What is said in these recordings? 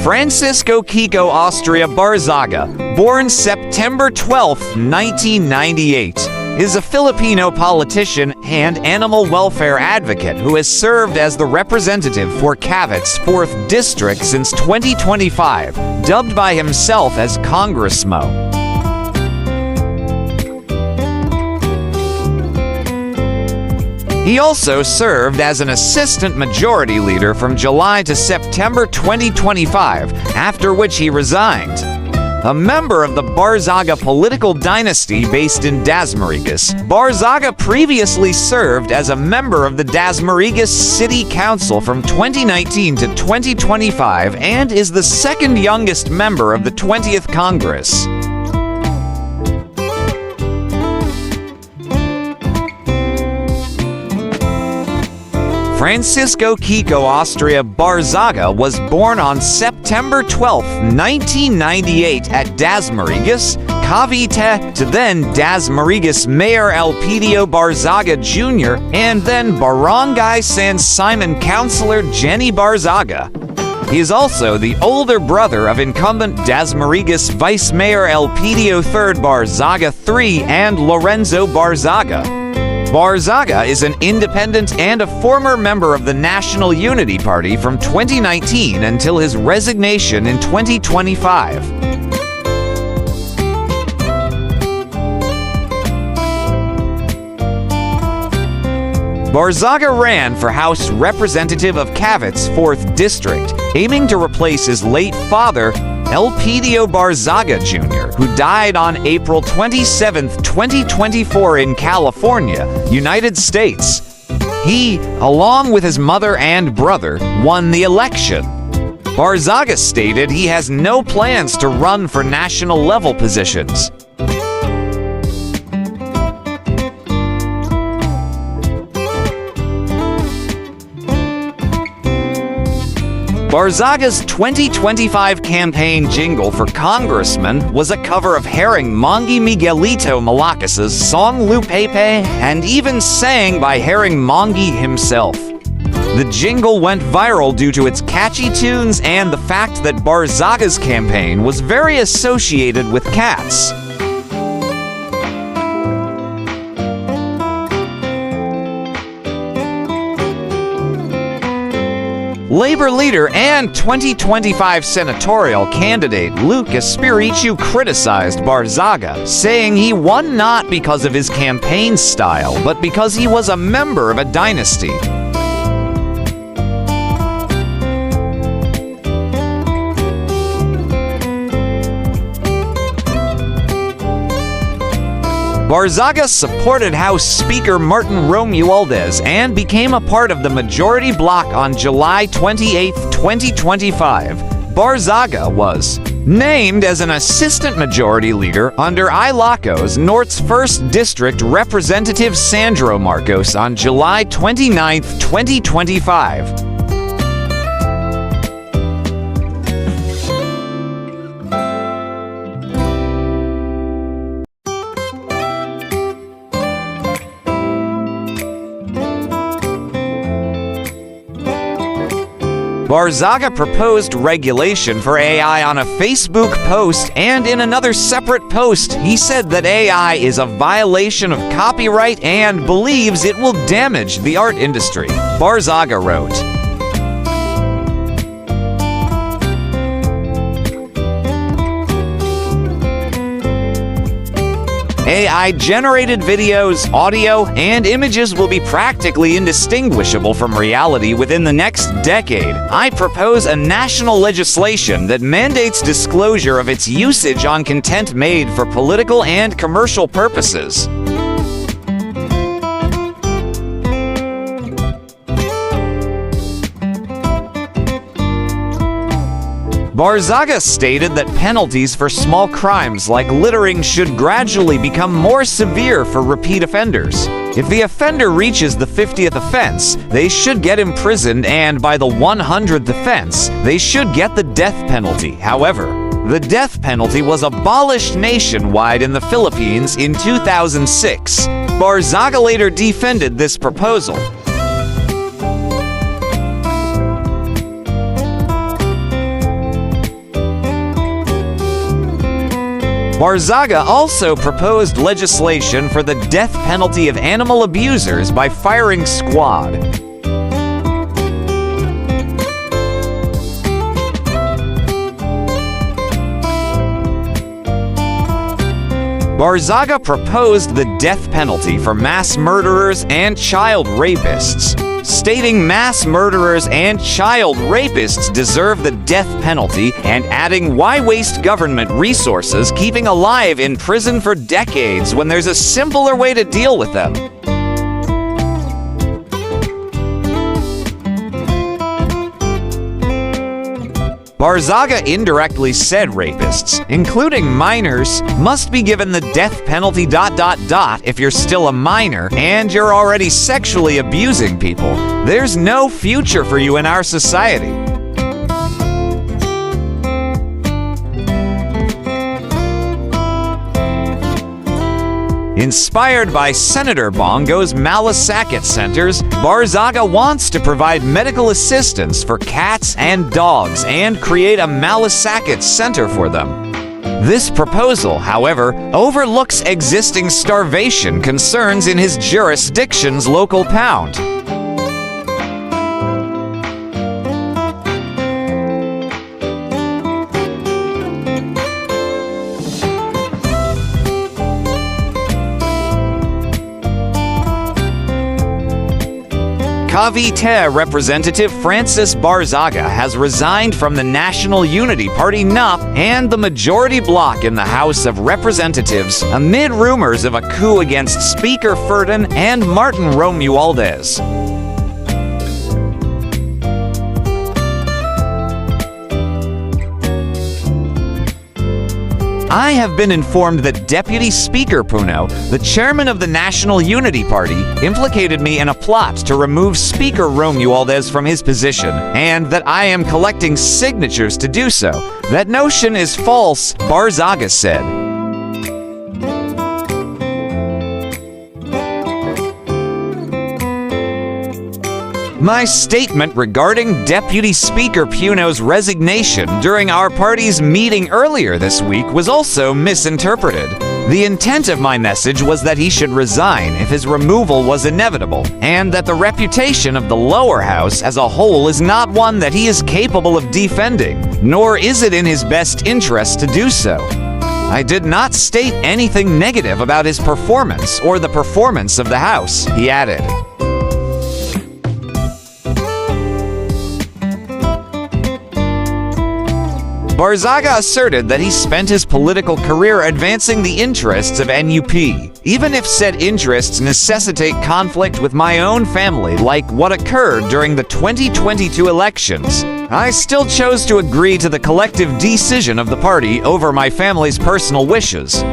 Francisco Kiko Austria Barzaga, born September 12, 1998, is a Filipino politician and animal welfare advocate who has served as the representative for Cavite's 4th District since 2025, dubbed by himself as Congressmeow. He also served as an assistant majority leader from July to September 2025, after which he resigned. A member of the Barzaga political dynasty based in Dasmariñas, Barzaga previously served as a member of the Dasmariñas City Council from 2019 to 2025 and is the second youngest member of the 20th Congress. Francisco Kiko Austria Barzaga was born on September 12, 1998 at Dasmariñas, Cavite, to then Dasmariñas Mayor Elpidio Barzaga Jr. and then Barangay San Simon Councilor Jenny Barzaga. He is also the older brother of incumbent Dasmariñas Vice Mayor Elpidio III Barzaga III and Lorenzo Barzaga. Barzaga is an independent and a former member of the National Unity Party from 2019 until his resignation in 2025. Barzaga ran for House Representative of Cavite's 4th District, aiming to replace his late father, Elpidio Barzaga Jr., who died on April 27, 2024 in California, United States. He, along with his mother and brother, won the election. Barzaga stated he has no plans to run for national-level positions. Barzaga's 2025 campaign jingle for Congressman was a cover of Herring Mongi Miguelito Malacas's song Lupepe and even sang by Herring Mongi himself. The jingle went viral due to its catchy tunes and the fact that Barzaga's campaign was very associated with cats. Labor leader and 2025 senatorial candidate Luke Espiritu criticized Barzaga, saying he won not because of his campaign style, but because he was a member of a dynasty. Barzaga supported House Speaker Martin Romualdez and became a part of the majority bloc on July 28, 2025. Barzaga was named as an assistant majority leader under Ilocos Norte's 1st District Representative Sandro Marcos on July 29, 2025. Barzaga proposed regulation for AI on a Facebook post, and in another separate post, he said that AI is a violation of copyright and believes it will damage the art industry. Barzaga wrote, AI-generated videos, audio, and images will be practically indistinguishable from reality within the next decade. I propose a national legislation that mandates disclosure of its usage on content made for political and commercial purposes. Barzaga stated that penalties for small crimes like littering should gradually become more severe for repeat offenders. If the offender reaches the 50th offense, they should get imprisoned, and by the 100th offense, they should get the death penalty. However, the death penalty was abolished nationwide in the Philippines in 2006. Barzaga later defended this proposal. Barzaga also proposed legislation for the death penalty of animal abusers by firing squad. Barzaga proposed the death penalty for mass murderers and child rapists, stating mass murderers and child rapists deserve the death penalty, and adding, why waste government resources keeping alive in prison for decades when there's a simpler way to deal with them? Barzaga indirectly said rapists, including minors, must be given the death penalty ... if you're still a minor and you're already sexually abusing people. There's no future for you in our society. Inspired by Senator Bongo's malasakit centers, Barzaga wants to provide medical assistance for cats and dogs and create a malasakit center for them. This proposal, however, overlooks existing starvation concerns in his jurisdiction's local pound. Cavite Representative Francis Barzaga has resigned from the National Unity Party NUP and the majority bloc in the House of Representatives amid rumors of a coup against Speaker Ferdinand and Martin Romualdez. I have been informed that Deputy Speaker Puno, the chairman of the National Unity Party, implicated me in a plot to remove Speaker Romualdez from his position, and that I am collecting signatures to do so. That notion is false, Barzaga said. My statement regarding Deputy Speaker Puno's resignation during our party's meeting earlier this week was also misinterpreted. The intent of my message was that he should resign if his removal was inevitable, and that the reputation of the lower house as a whole is not one that he is capable of defending, nor is it in his best interest to do so. I did not state anything negative about his performance or the performance of the House, he added. Barzaga asserted that he spent his political career advancing the interests of NUP, even if said interests necessitate conflict with my own family, like what occurred during the 2022 elections. I still chose to agree to the collective decision of the party over my family's personal wishes.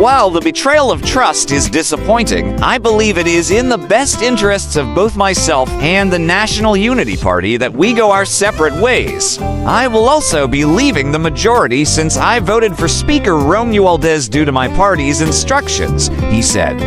While the betrayal of trust is disappointing, I believe it is in the best interests of both myself and the National Unity Party that we go our separate ways. I will also be leaving the majority since I voted for Speaker Romualdez due to my party's instructions, he said.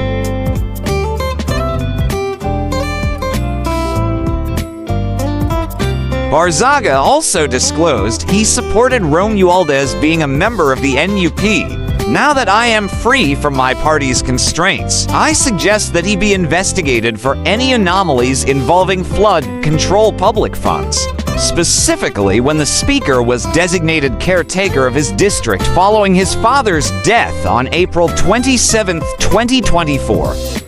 Barzaga also disclosed he supported Romualdez being a member of the NUP. Now that I am free from my party's constraints, I suggest that he be investigated for any anomalies involving flood control public funds, specifically when the speaker was designated caretaker of his district following his father's death on April 27, 2024.